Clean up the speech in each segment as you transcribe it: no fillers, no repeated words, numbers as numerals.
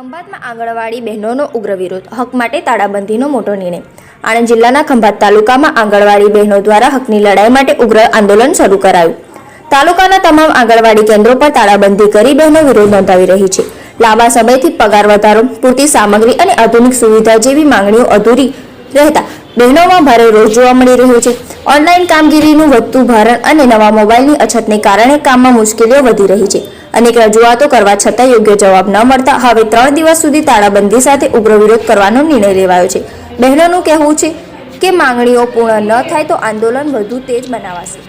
ખંભાતમાં આંગણવાડી બહેનોનો ઉગ્ર વિરોધ. હક માટે તાળાબંધીનો મોટો નિર્ણય. આણંદ જિલ્લાના ખંભાત તાલુકામાં આંગણવાડી બહેનો દ્વારા હકની લડાઈ માટે ઉગ્ર આંદોલન શરૂ કરાયું. તાલુકાના તમામ આંગણવાડી કેન્દ્રો પર તાળાબંધી કરી બહેનો વિરોધ નોંધાવી રહી છે. લાંબા સમયથી પગાર વધારો, પૂરતી સામગ્રી અને આધુનિક સુવિધા જેવી માંગણીઓ અધૂરી રહેતા બહેનોમાં ભારે રોષ જોવા મળી રહ્યો છે. ઓનલાઈન કામગીરીનું વધતું ભારણ અને નવા મોબાઈલની અછતને કારણે કામમાં મુશ્કેલીઓ વધી રહી છે. અનેક રજૂઆતો કરવા છતાં યોગ્ય જવાબ ન મળતા હવે 3 દિવસ સુધી તાળાબંધી સાથે ઉગ્ર વિરોધ કરવાનો નિર્ણય લેવાયો છે. બહેનોનું કહેવું છે કે માંગણીઓ પૂર્ણ ન થાય તો આંદોલન વધુ તેજ બનાવાશે.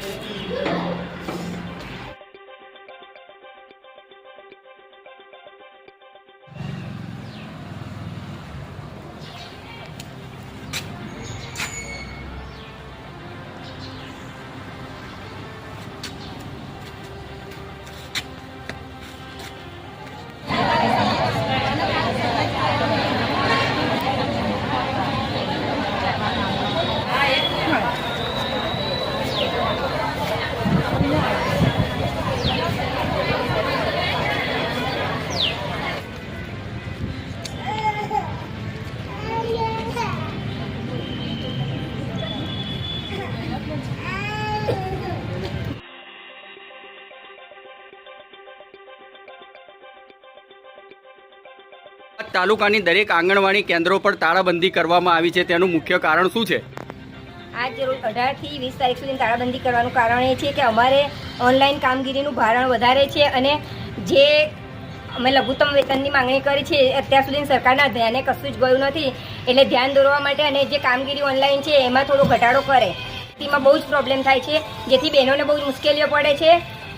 તાલુકાની દરેક આંગણવાડી કેન્દ્રો પર તાળાબંધી કરવામાં આવી છે, તેનું મુખ્ય કારણ શું છે? આજ રોજ 18 થી 20 તારીખ સુધી તાળાબંધી કરવાનું કારણ એ છે કે અમારે ઓનલાઈન કામગીરીનું ભારણ વધારે છે અને જે અમે લઘુત્તમ વેતનની માંગણી કરી છે અત્યાર સુધી સરકારના ધ્યાને કશું જ ગયું નથી, એટલે ધ્યાન દોરવા માટે અને જે કામગીરી ઓનલાઈન છે એમાં થોડો ઘટાડો કરે. તેમાં બહુ જ પ્રોબ્લેમ થાય છે, જેથી બહેનોને બહુ જ મુશ્કેલીઓ પડે છે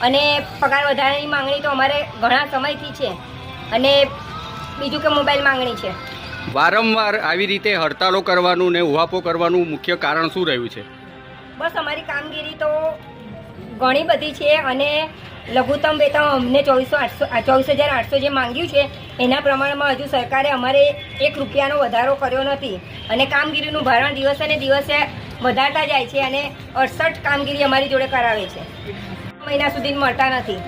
અને પગાર વધારાની માંગણી તો અમારે ઘણા સમયથી છે અને બીજું કે મોબાઈલ માંગણી છે. વારંવાર આવી રીતે હડતાલો કરવાનું ને ઉહાપો કરવાનું મુખ્ય કારણ શું રહ્યું છે? બસ અમારી કામગીરી તો ઘણી બધી છે અને લઘુત્તમ વેતન અમને 24,800 જે માંગ્યું છે એના પ્રમાણમાં હજુ સરકારે અમારે 1 રૂપિયાનો વધારો કર્યો નથી અને કામગીરીનું ભારણ દિવસે ને દિવસે વધારતા જાય છે અને 68 કામગીરી અમારી જોડે કરાવે છે. મહિના સુધી મળતા નથી.